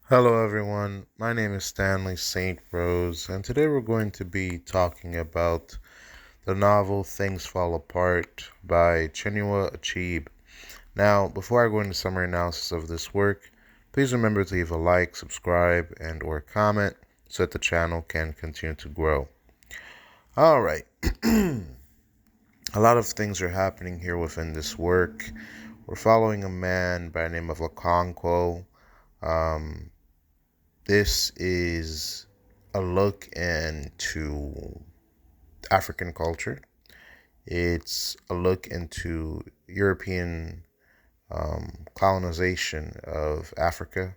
Hello, everyone. My name is Stanley St. Rose, and today we're going to be talking about the novel Things Fall Apart by Chinua Achebe. Now, before I go into summary analysis of this work, please remember to leave a like, subscribe, and or comment so that the channel can continue to grow. All right. A lot of things are happening here within this work. We're following a man by the name of Okonkwo. Um, This is a look into African culture. It's a look into European colonization of Africa,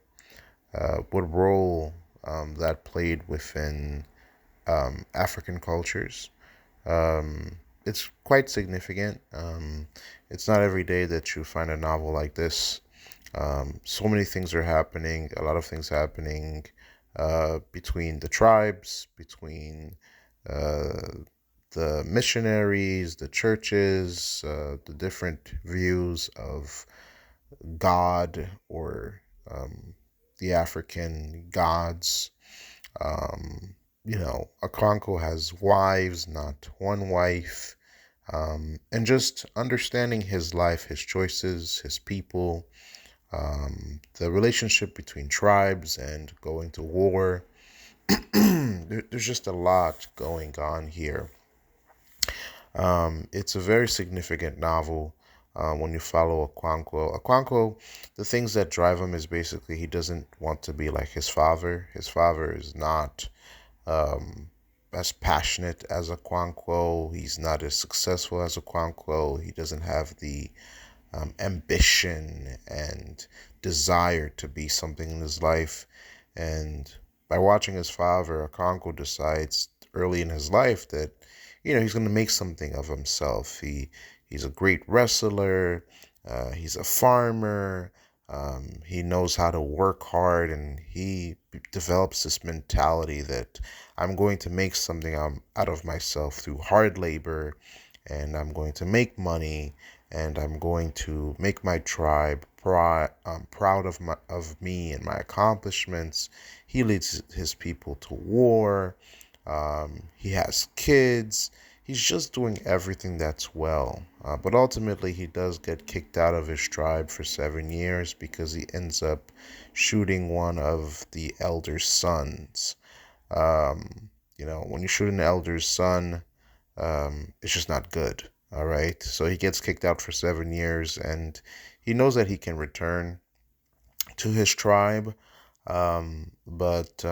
what role that played within African cultures. It's quite significant. It's not every day that you find a novel like this. So many things are happening, a lot of things happening between the tribes, between uh, the missionaries, the churches, the different views of God or the African gods. Okonkwo has wives, not one wife. And just understanding his life, his choices, his people, the relationship between tribes and going to war. There's just a lot going on here. It's a very significant novel when you follow Okonkwo. Okonkwo, the things that drive him is basically he doesn't want to be like his father. His father is not as passionate as Okonkwo. He's not as successful as Okonkwo. He doesn't have the ambition and desire to be something in his life. And by watching his father, Okonkwo decides early in his life that, he's going to make something of himself. He's a great wrestler. He's a farmer. He knows how to work hard, and he develops this mentality that I'm going to make something out of myself through hard labor, and I'm going to make money, and I'm going to make my tribe proud of me and my accomplishments. He leads his people to war. He has kids. He's just doing everything that's well. But ultimately, he does get kicked out of his tribe for 7 years because he ends up shooting one of the elder's sons. When you shoot an elder's son, it's just not good. All right. So he gets kicked out for 7 years, and he knows that he can return to his tribe. But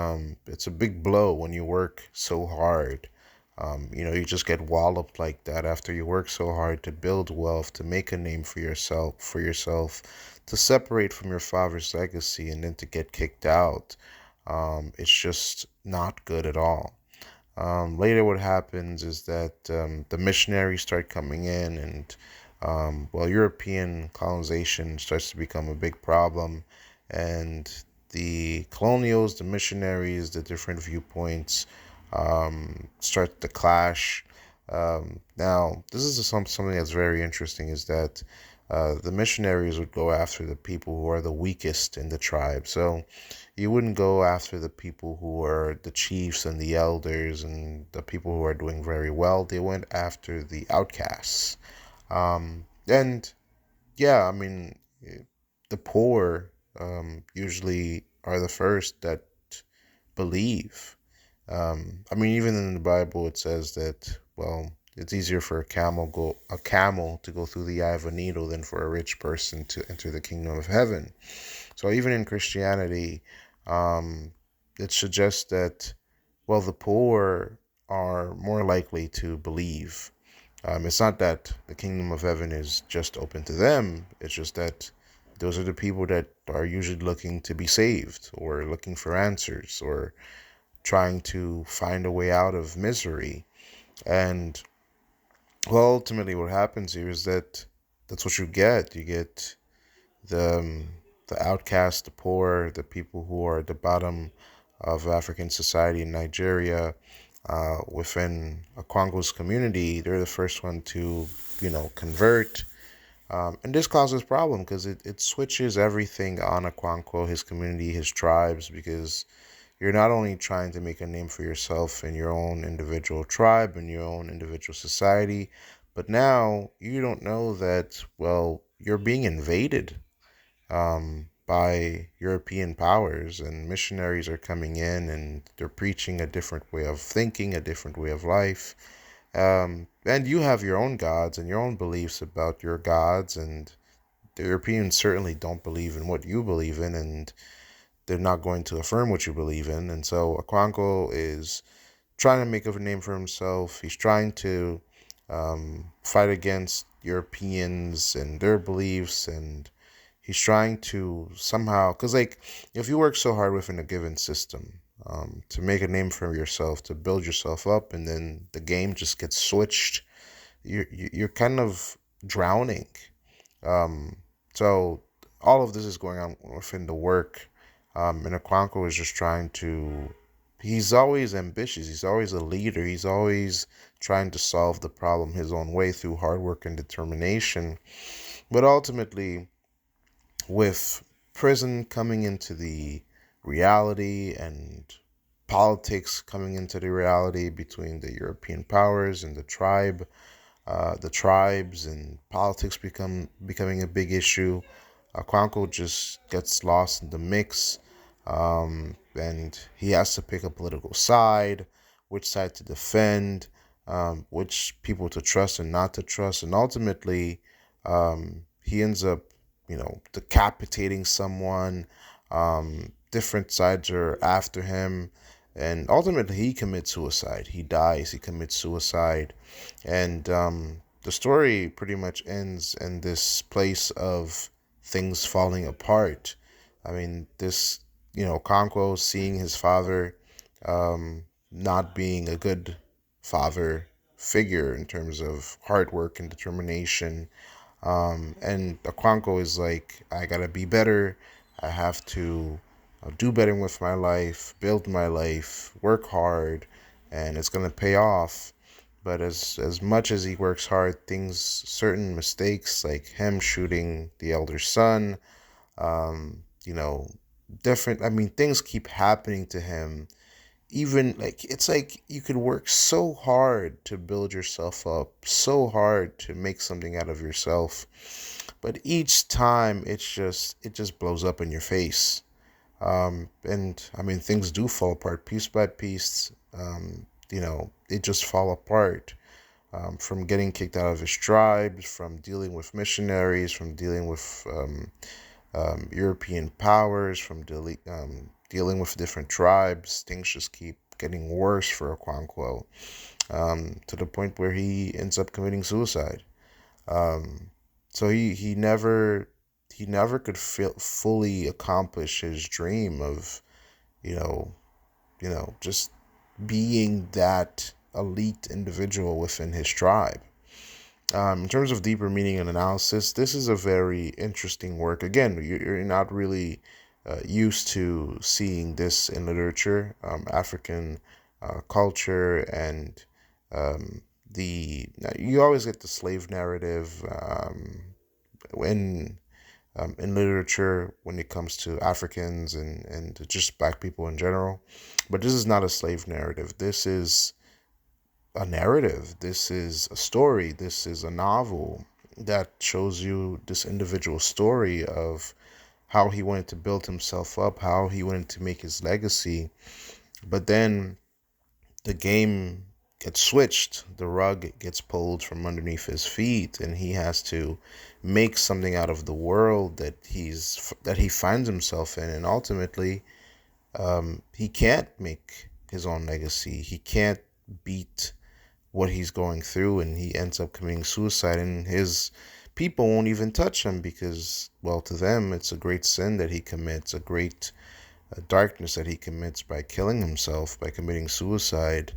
it's a big blow when you work so hard. You just get walloped like that after you work so hard to build wealth, to make a name for yourself, to separate from your father's legacy, and then to get kicked out. It's just not good at all. Later, what happens is that the missionaries start coming in, and European colonization starts to become a big problem, and the colonials, the missionaries, the different viewpoints start to clash. Now, this is something that's very interesting is that the missionaries would go after the people who are the weakest in the tribe. So you wouldn't go after the people who are the chiefs and the elders and the people who are doing very well. They went after the outcasts. And yeah, I mean, the poor usually are the first that believe. Even in the Bible, it says that, well, it's easier for a camel to go through the eye of a needle than for a rich person to enter the kingdom of heaven. So even in Christianity, um, it suggests that, well, the poor are more likely to believe. It's not that the kingdom of heaven is just open to them. It's just that those are the people that are usually looking to be saved or looking for answers or trying to find a way out of misery. And well, ultimately, what happens here is that that's what you get. You get the outcast, the poor, the people who are at the bottom of African society in Nigeria. Within a Congo's community, they're the first one to, convert. And this causes problem because it switches everything on Aquanquo, his community, his tribes, because you're not only trying to make a name for yourself in your own individual tribe and your own individual society, but now you don't know that, well, you're being invaded by European powers, and missionaries are coming in and they're preaching a different way of thinking, a different way of life. And you have your own gods and your own beliefs about your gods, and the Europeans certainly don't believe in what you believe in, and they're not going to affirm what you believe in. And so Aquanco is trying to make a name for himself. He's trying to fight against Europeans and their beliefs, and he's trying to somehow, because like if you work so hard within a given system to make a name for yourself, to build yourself up, and then the game just gets switched, you're kind of drowning. Um, so all of this is going on within the work, and Aquanco is just trying to. He's always ambitious. He's always a leader. He's always trying to solve the problem his own way through hard work and determination. But ultimately, with prison coming into the reality and politics coming into the reality between the European powers and the tribes and politics becoming a big issue. Kwanko just gets lost in the mix, and he has to pick a political side, which side to defend, which people to trust and not to trust, and ultimately, he ends up, decapitating someone. Different sides are after him, and ultimately he commits suicide. He dies. He commits suicide, and the story pretty much ends in this place of things falling apart. I mean, Conquo seeing his father not being a good father figure in terms of hard work and determination. And Aquanco is like, I gotta be better. I have to do better with my life, build my life, work hard, and it's gonna pay off. But as much as he works hard, certain mistakes like him shooting the elder son, um, you know, different. I mean, things keep happening to him. Even like it's like you could work so hard to build yourself up, so hard to make something out of yourself, but each time it just blows up in your face. And I mean, things do fall apart piece by piece. They just fall apart. From getting kicked out of his tribes, from dealing with missionaries, from dealing with European powers, from dealing with different tribes. Things just keep getting worse for Okonkwo, to the point where he ends up committing suicide. Um, so he never could fully accomplish his dream of you know just being that elite individual within his tribe. In terms of deeper meaning and analysis, this is a very interesting work. Again, you're not really used to seeing this in literature, African culture, and um, the you always get the slave narrative in literature when it comes to Africans and just black people in general. But this is not a slave narrative. This is a narrative. This is a story. This is a novel that shows you this individual story of how he wanted to build himself up, how he wanted to make his legacy. But then the game gets switched, the rug gets pulled from underneath his feet, and he has to make something out of the world that he finds himself in, and ultimately he can't make his own legacy. He can't beat what he's going through, and he ends up committing suicide, and his people won't even touch him because, well, to them it's a great sin that he commits, a great darkness that he commits by killing himself, by committing suicide,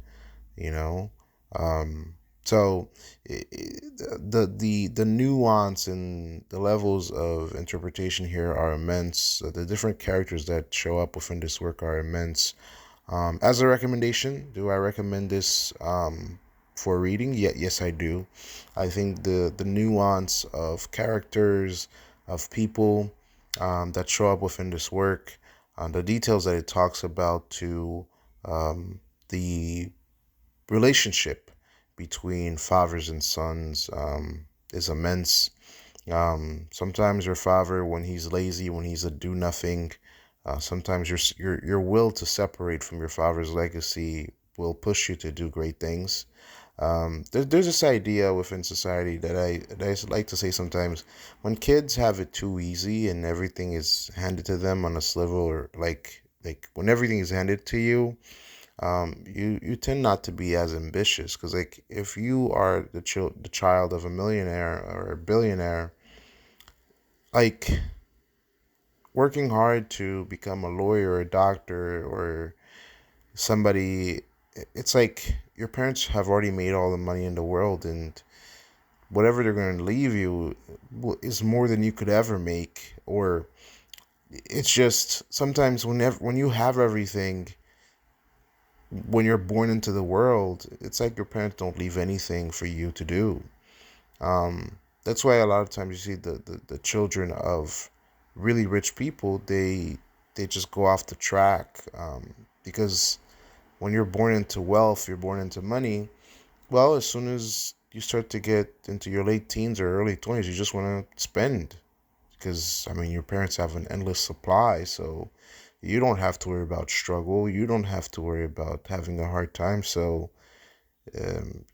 you know. um so the nuance and the levels of interpretation here are immense. The different characters that show up within this work are immense. As a recommendation, do I recommend this for reading. Yet, yes, I do. I think the nuance of characters, of people that show up within this work, the details that it talks about, to the relationship between fathers and sons, is immense. Sometimes your father, when he's lazy, when he's a do nothing, sometimes your will to separate from your father's legacy will push you to do great things. There's this idea within society that I like to say sometimes: when kids have it too easy and everything is handed to them on a sliver, or like when everything is handed to you, you tend not to be as ambitious, because like if you are the child of a millionaire or a billionaire, like working hard to become a lawyer or a doctor or somebody, it's like your parents have already made all the money in the world, and whatever they're going to leave you is more than you could ever make. Or it's just sometimes when you have everything, when you're born into the world, it's like your parents don't leave anything for you to do. That's why a lot of times you see the children of really rich people, they just go off the track, because when you're born into wealth, you're born into money. Well, as soon as you start to get into your late teens or early 20s, you just want to spend, because I mean your parents have an endless supply, so you don't have to worry about struggle. You don't have to worry about having a hard time. So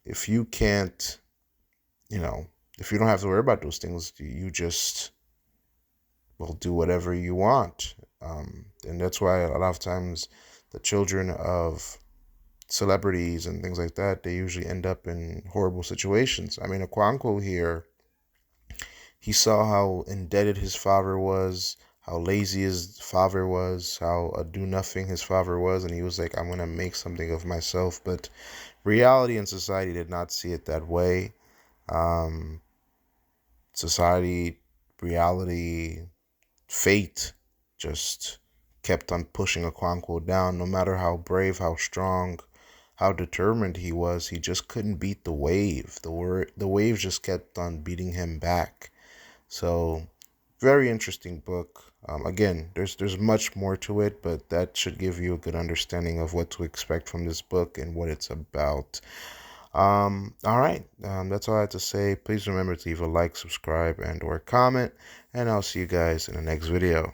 if you can't, you know, if you don't have to worry about those things, you just will do whatever you want. And that's why a lot of times the children of celebrities and things like that, they usually end up in horrible situations. I mean, Aquanko here, he saw how indebted his father was, how lazy his father was, how a do nothing his father was, and he was like, I'm gonna make something of myself. But reality and society did not see it that way. Um, Society, reality, fate just kept on pushing Okonkwo down. No matter how brave, how strong, how determined he was, he just couldn't beat the wave. The wave just kept on beating him back. So, very interesting book. Again, there's much more to it, but that should give you a good understanding of what to expect from this book and what it's about. All right. That's all I have to say. Please remember to leave a like, subscribe, and or comment, and I'll see you guys in the next video.